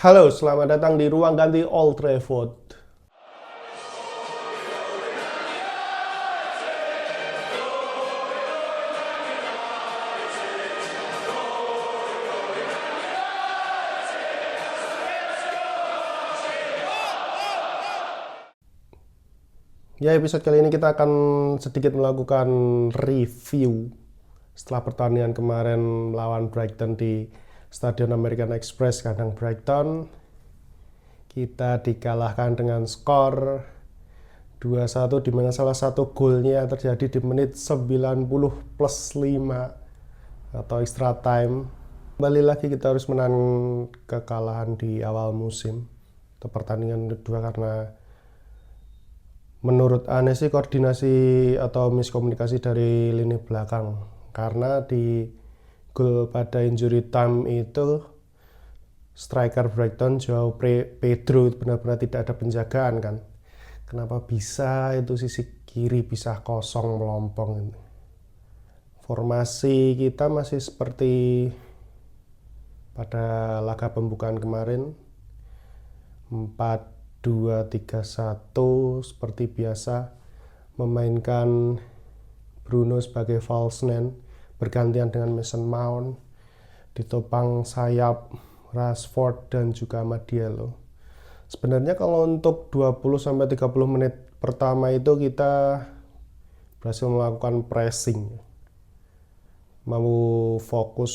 Halo, selamat datang di Ruang Ganti Old Trafford. Ya, episode kali ini kita akan sedikit melakukan review setelah pertandingan kemarin melawan Brighton di Stadion American Express kandang Brighton. Kita dikalahkan dengan skor 2-1, di mana salah satu golnya terjadi di menit 90 plus 5 atau extra time. Kembali lagi kita harus menang kekalahan di awal musim atau pertandingan kedua, karena menurut Ane sih koordinasi atau miskomunikasi dari lini belakang. Karena di gol pada injury time itu striker Brighton Joao Pedro benar-benar tidak ada penjagaan kan. Kenapa bisa itu sisi kiri bisa kosong melompong ini. Formasi kita masih seperti pada laga pembukaan kemarin, 4-2-3-1 seperti biasa, memainkan Bruno sebagai false 9 bergantian dengan Mason Mount, ditopang sayap Rashford dan juga Amad Diallo. Sebenarnya kalau untuk 20-30 menit pertama itu kita berhasil melakukan pressing, mau fokus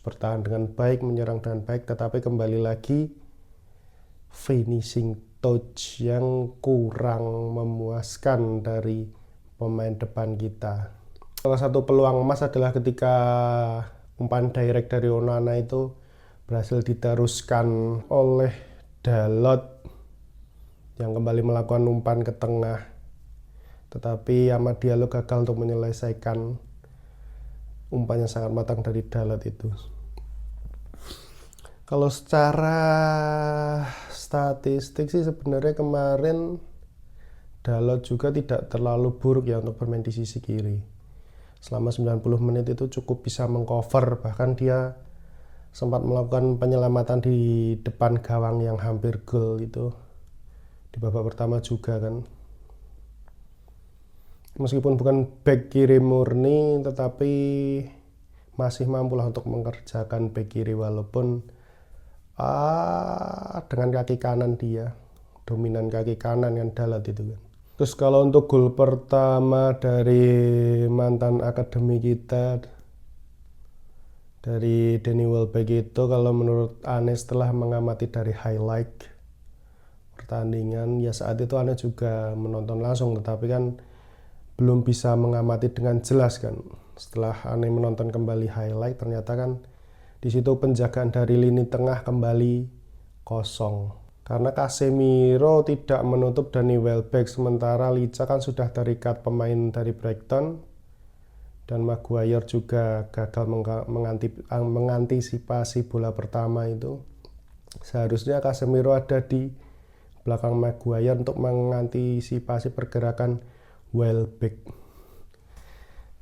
bertahan dengan baik, menyerang dengan baik, tetapi kembali lagi finishing touch yang kurang memuaskan dari pemain depan kita. Salah satu peluang emas adalah ketika umpan direct dari Onana itu berhasil diteruskan oleh Dalot yang kembali melakukan umpan ke tengah, tetapi Amad Diallo gagal untuk menyelesaikan umpan yang sangat matang dari Dalot itu. Kalau secara statistik sih sebenarnya kemarin Dalot juga tidak terlalu buruk ya untuk bermain di sisi kiri. Selama 90 menit itu cukup bisa mengcover, bahkan dia sempat melakukan penyelamatan di depan gawang yang hampir gol itu di babak pertama juga kan. Meskipun bukan back kiri murni, tetapi masih mampulah untuk mengerjakan back kiri, walaupun dengan kaki kanan dia dominan kaki kanan yang Dalot itu kan. Terus kalau untuk gol pertama dari mantan akademi kita, dari Danny Welbeck itu, kalau menurut Ane setelah mengamati dari highlight pertandingan, ya saat itu Ane juga menonton langsung, tetapi kan belum bisa mengamati dengan jelas kan. Setelah Ane menonton kembali highlight, ternyata kan di situ penjagaan dari lini tengah kembali kosong. Karena Casemiro tidak menutup Danny Welbeck, sementara Licha kan sudah terikat pemain dari Brighton, dan Maguire juga gagal mengantisipasi bola pertama itu. Seharusnya Casemiro ada di belakang Maguire untuk mengantisipasi pergerakan Welbeck.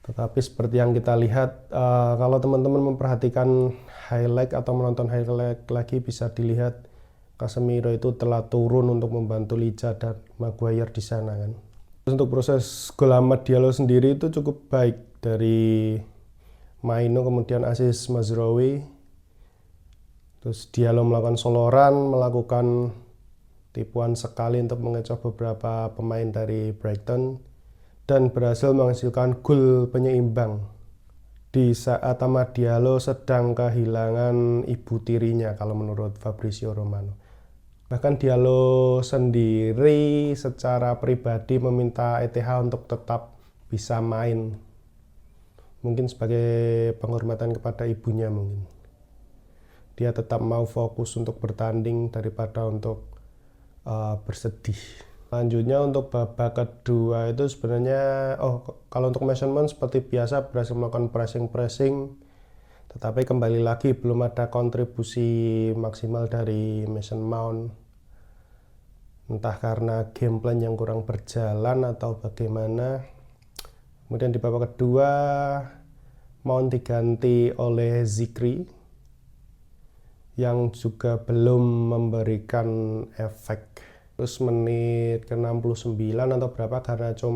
Tetapi seperti yang kita lihat, kalau teman-teman memperhatikan highlight atau menonton highlight lagi, bisa dilihat Casemiro itu telah turun untuk membantu Licha dan Maguire di sana kan. Terus untuk proses gol Amad Diallo sendiri itu cukup baik, dari Maino kemudian asis Mazraoui. Terus Diallo melakukan soloran, melakukan tipuan sekali untuk mengecoh beberapa pemain dari Brighton, dan berhasil menghasilkan gol penyeimbang di saat Amad Diallo sedang kehilangan ibu tirinya kalau menurut Fabrizio Romano. Bahkan Diallo sendiri secara pribadi meminta ETH untuk tetap bisa main, mungkin sebagai penghormatan kepada ibunya. Mungkin dia tetap mau fokus untuk bertanding daripada untuk bersedih. Selanjutnya untuk babak kedua itu sebenarnya, kalau untuk Mason Mount seperti biasa berhasil melakukan pressing, tetapi kembali lagi belum ada kontribusi maksimal dari Mason Mount. Entah karena game plan yang kurang berjalan atau bagaimana. Kemudian di babak kedua Mount diganti oleh Zikri yang juga belum memberikan efek. Terus menit ke 69 atau berapa Garnacho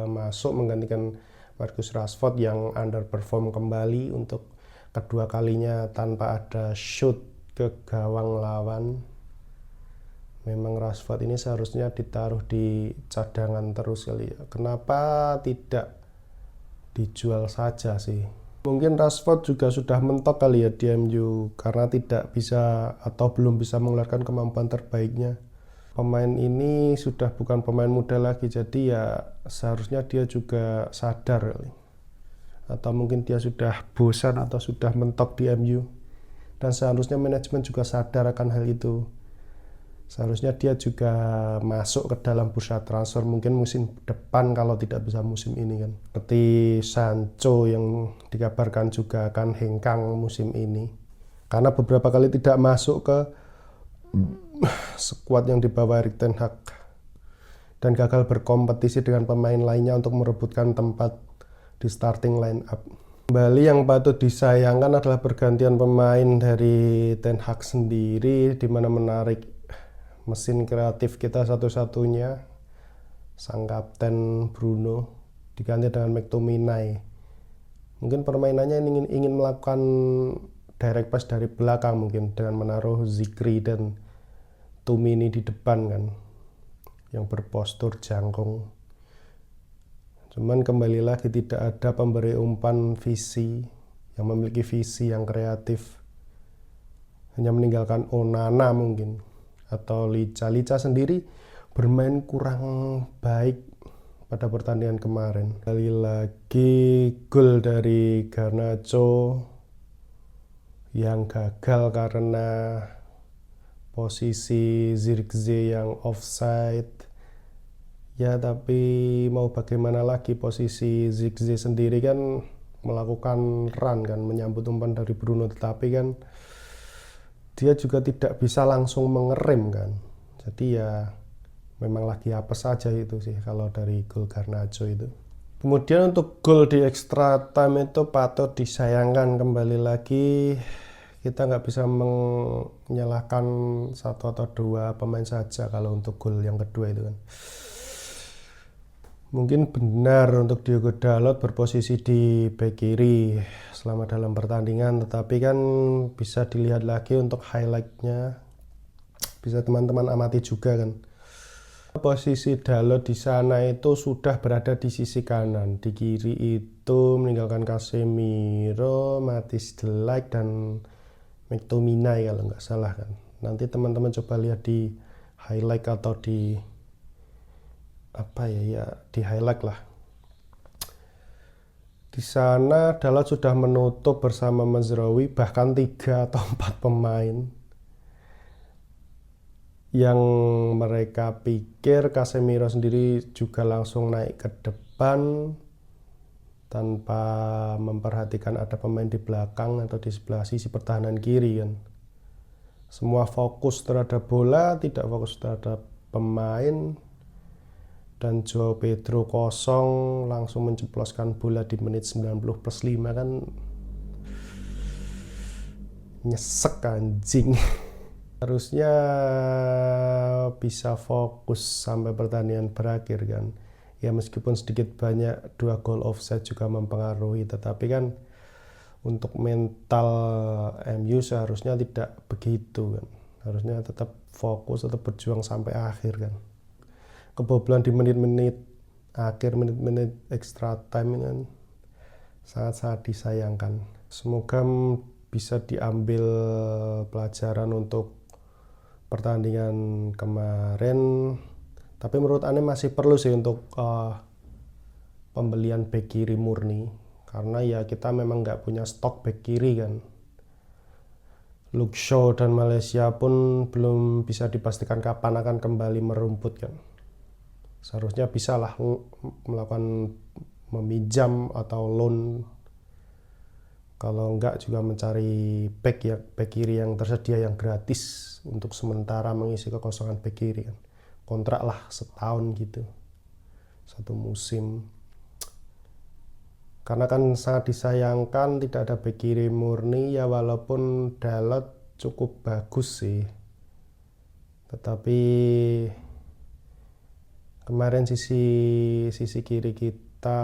masuk menggantikan Marcus Rashford yang underperform kembali untuk kedua kalinya tanpa ada shoot ke gawang lawan. Memang Rashford ini seharusnya ditaruh di cadangan terus kali ya. Kenapa tidak dijual saja sih? Mungkin Rashford juga sudah mentok kali ya di MU karena tidak bisa atau belum bisa mengeluarkan kemampuan terbaiknya. Pemain ini sudah bukan pemain muda lagi, jadi ya seharusnya dia juga sadar kali. Atau mungkin dia sudah bosan atau sudah mentok di MU. Dan seharusnya manajemen juga sadar akan hal itu. Seharusnya dia juga masuk ke dalam bursa transfer mungkin musim depan kalau tidak bisa musim ini kan. Seperti Sancho yang dikabarkan juga akan hengkang musim ini. Karena beberapa kali tidak masuk ke skuad yang dibawa Erik ten Hag. Dan gagal berkompetisi dengan pemain lainnya untuk merebutkan tempat di starting line up. Kembali yang patut disayangkan adalah pergantian pemain dari ten Hag sendiri, di mana menarik mesin kreatif kita satu-satunya, sang kapten Bruno, diganti dengan McTominay. Mungkin permainannya ingin melakukan direct pass dari belakang mungkin dengan menaruh Zikri dan Tumini di depan kan, yang berpostur jangkung. Cuman kembali lagi tidak ada pemberi umpan visi yang memiliki visi yang kreatif, hanya meninggalkan Onana mungkin. Atau Licha sendiri bermain kurang baik pada pertandingan kemarin. Kali lagi gol dari Garnacho yang gagal karena posisi Zirkzee yang offside. Ya tapi mau bagaimana lagi, posisi Zirkzee sendiri kan melakukan run kan, menyambut umpan dari Bruno, tetapi kan dia juga tidak bisa langsung mengerem kan. Jadi ya memang lagi apes saja itu sih kalau dari gol Garnacho itu. Kemudian untuk gol di extra time itu patut disayangkan. Kembali lagi kita nggak bisa menyalahkan satu atau dua pemain saja kalau untuk gol yang kedua itu kan. Mungkin benar untuk Diogo Dalot berposisi di bek kiri selama dalam pertandingan, tetapi kan bisa dilihat lagi untuk highlightnya, bisa teman-teman amati juga kan. Posisi Dalot di sana itu sudah berada di sisi kanan, di kiri itu meninggalkan Casemiro, Matthijs de Ligt dan McTominay kalau nggak salah kan. Nanti teman-teman coba lihat di highlight atau di di highlight lah. Di sana Dalot sudah menutup bersama Mazraoui bahkan 3 atau 4 pemain yang mereka pikir Casemiro sendiri juga langsung naik ke depan tanpa memperhatikan ada pemain di belakang atau di sebelah sisi pertahanan kiri kan. Semua fokus terhadap bola, tidak fokus terhadap pemain. Dan Joao Pedro kosong langsung menceploskan bola di menit 90 plus 5 kan, nyesek anjing. Harusnya bisa fokus sampai pertandingan berakhir kan. Ya meskipun sedikit banyak 2 gol offside juga mempengaruhi, tetapi kan untuk mental MU seharusnya tidak begitu kan. Harusnya tetap fokus, tetap berjuang sampai akhir kan. Kebobolan di menit-menit akhir, menit-menit extra time kan sangat-sangat disayangkan. Semoga bisa diambil pelajaran untuk pertandingan kemarin. Tapi menurut Ane masih perlu sih untuk pembelian bek kiri murni, karena ya kita memang nggak punya stok bek kiri kan. Luke Shaw dan Malaysia pun belum bisa dipastikan kapan akan kembali merumput kan. Seharusnya bisa lah melakukan meminjam atau loan, kalau enggak juga mencari bek kiri yang tersedia yang gratis untuk sementara mengisi kekosongan bek kiri kan. Kontrak lah setahun gitu, 1 musim. karena kan sangat disayangkan tidak ada bek kiri murni ya, walaupun Dalot cukup bagus sih, tetapi kemarin sisi kiri kita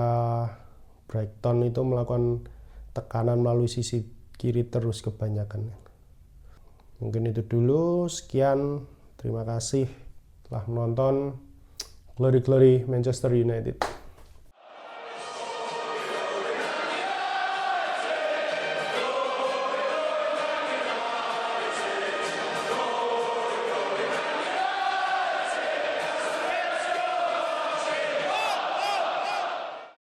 Brighton itu melakukan tekanan melalui sisi kiri terus kebanyakan. Mungkin itu dulu, sekian, terima kasih telah menonton. Glory Glory Manchester United.